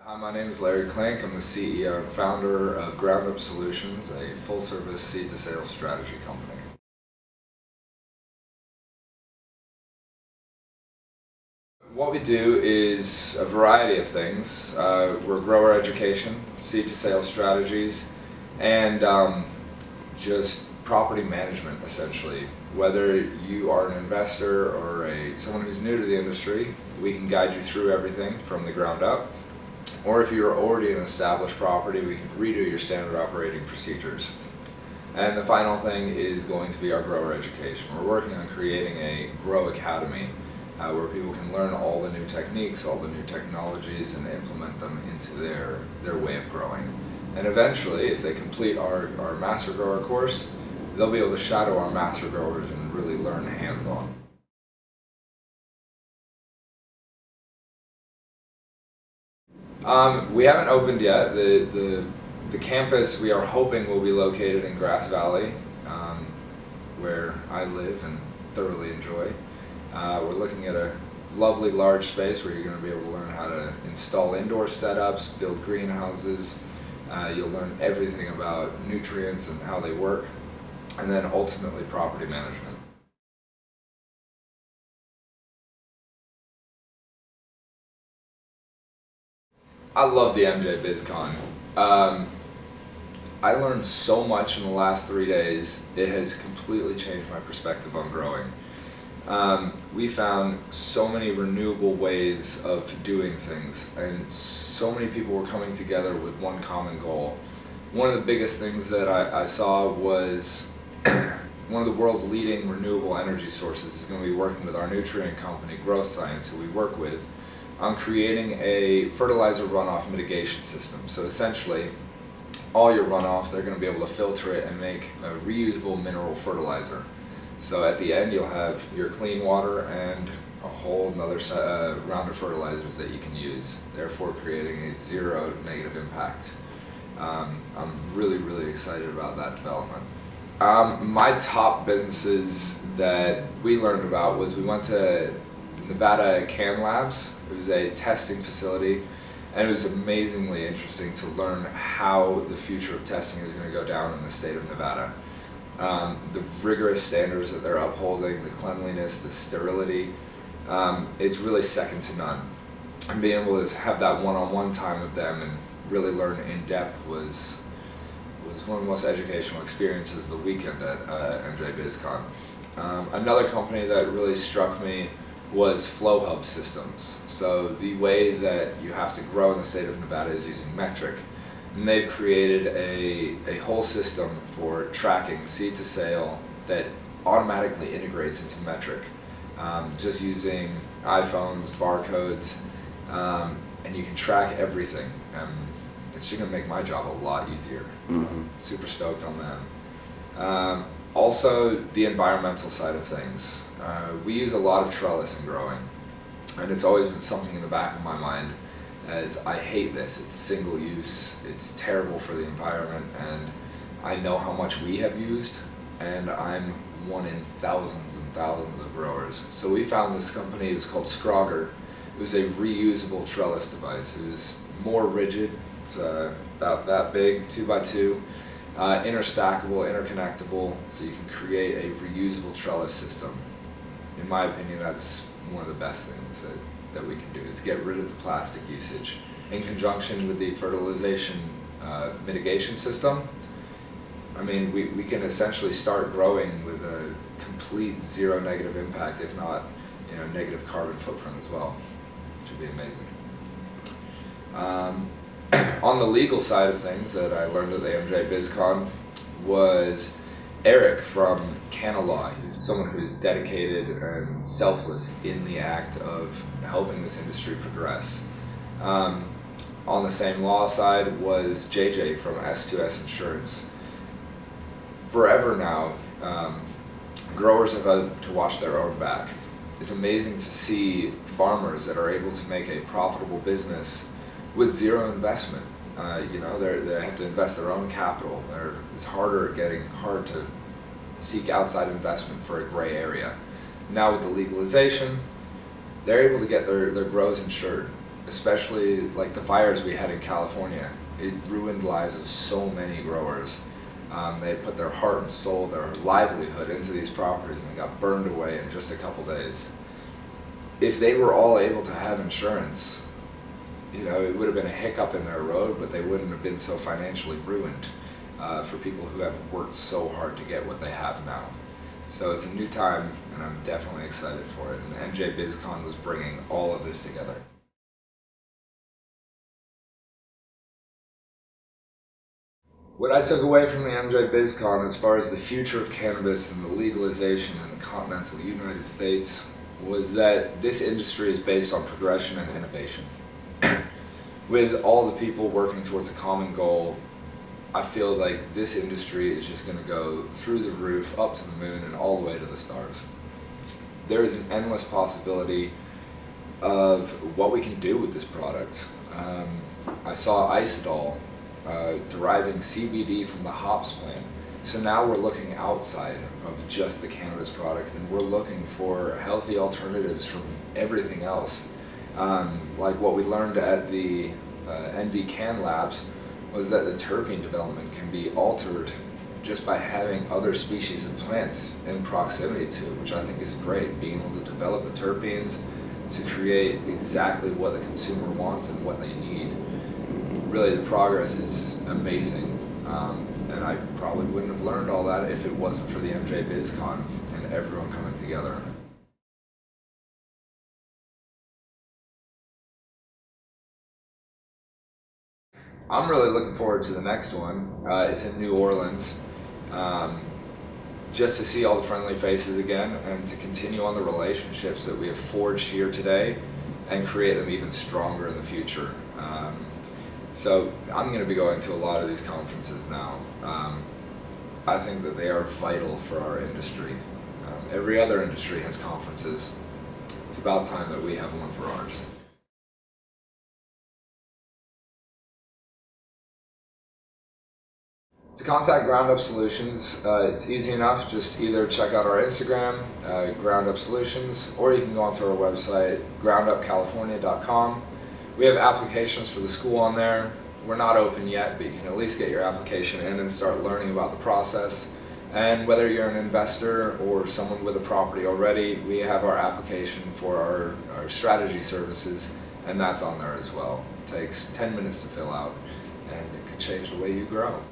Hi, my name is Larry Kling. I'm the CEO and founder of Ground Up Solutions, a full-service seed-to-sales strategy company. What we do is a variety of things. We're grower education, seed-to-sales strategies, and just property management, essentially. Whether you are an investor or someone who's new to the industry, we can guide you through everything from the ground up. Or if you're already an established property, we can redo your standard operating procedures. And the final thing is going to be our grower education. We're working on creating a Grow Academy where people can learn all the new techniques, all the new technologies, and implement them into their way of growing. And eventually, if they complete our Master Grower course, they'll be able to shadow our Master Growers and really learn hands-on. We haven't opened yet. The campus we are hoping will be located in Grass Valley, where I live and thoroughly enjoy. We're looking at a lovely large space where you're going to be able to learn how to install indoor setups, build greenhouses. You'll learn everything about nutrients and how they work, and then ultimately property management. I love the MJ BizCon. I learned so much in the last 3 days. It has completely changed my perspective on growing. We found so many renewable ways of doing things, and so many people were coming together with one common goal. One of the biggest things that I saw was one of the world's leading renewable energy sources is going to be working with our nutrient company, Growth Science, who we work with, on creating a fertilizer runoff mitigation system. So essentially, all your runoff, they're going to be able to filter it and make a reusable mineral fertilizer. So at the end, you'll have your clean water and a whole another round of fertilizers that you can use, therefore creating a zero negative impact. I'm really excited about that development. My top businesses that we learned about was we went to Nevada Can Labs. It was a testing facility, and it was amazingly interesting to learn how the future of testing is going to go down in the state of Nevada. The rigorous standards that they're upholding, the cleanliness, the sterility, it's really second to none. And being able to have that one-on-one time with them and really learn in depth was one of the most educational experiences the weekend at MJ BizCon. Another company that really struck me was Flow Hub Systems. So the way that you have to grow in the state of Nevada is using metric. And they've created a whole system for tracking seed to sale that automatically integrates into metric. Just using iPhones, barcodes, and you can track everything. It's just going to make my job a lot easier. Super stoked on them. Also, the environmental side of things. We use a lot of trellis in growing, and it's always been something in the back of my mind as I hate this. It's single use, it's terrible for the environment, and I know how much we have used, and I'm one in thousands and thousands of growers. So we found this company, it was called Scrogger. It was a reusable trellis device. It was more rigid, it's about that big, 2x2. Interstackable, interconnectable, so you can create a reusable trellis system. In my opinion, that's one of the best things that we can do, is get rid of the plastic usage. In conjunction with the fertilization mitigation system, I mean, we can essentially start growing with a complete zero negative impact, if not negative carbon footprint as well, which would be amazing. On the legal side of things that I learned at the MJ BizCon was Eric from Canalaw. He's someone who is dedicated and selfless in the act of helping this industry progress. On the same law side was JJ from S2S Insurance. Forever now, growers have had to watch their own back. It's amazing to see farmers that are able to make a profitable business with zero investment. They have to invest their own capital. It's getting hard to seek outside investment for a gray area. Now with the legalization, they're able to get their grows insured. especially like the fires we had in California. It ruined lives of so many growers. They put their heart and soul, their livelihood into these properties, and they got burned away in just a couple days. If they were all able to have insurance, it would have been a hiccup in their road, but they wouldn't have been so financially ruined for people who have worked so hard to get what they have now. So it's a new time, and I'm definitely excited for it. And MJ BizCon was bringing all of this together. What I took away from the MJ BizCon as far as the future of cannabis and the legalization in the continental United States was that this industry is based on progression and innovation. With all the people working towards a common goal, I feel like this industry is just going to go through the roof, up to the moon, and all the way to the stars. There is an endless possibility of what we can do with this product. I saw Isodol deriving CBD from the hops plant. So now we're looking outside of just the cannabis product, and we're looking for healthy alternatives from everything else. Like what we learned at the NV Can Labs was that the terpene development can be altered just by having other species of plants in proximity to it, which I think is great. Being able to develop the terpenes to create exactly what the consumer wants and what they need. Really, the progress is amazing, and I probably wouldn't have learned all that if it wasn't for the MJ BizCon and everyone coming together. I'm really looking forward to the next one. It's in New Orleans, just to see all the friendly faces again and to continue on the relationships that we have forged here today and create them even stronger in the future. So I'm going to be going to a lot of these conferences now. I think that they are vital for our industry. Every other industry has conferences. It's about time that we have one for ours. To contact Ground Up Solutions, it's easy enough. Just either check out our Instagram, Ground Up Solutions, or you can go onto our website, groundupcalifornia.com. We have applications for the school on there. We're not open yet, but you can at least get your application in and start learning about the process. And whether you're an investor or someone with a property already, we have our application for our strategy services, and that's on there as well. It takes 10 minutes to fill out, and it could change the way you grow.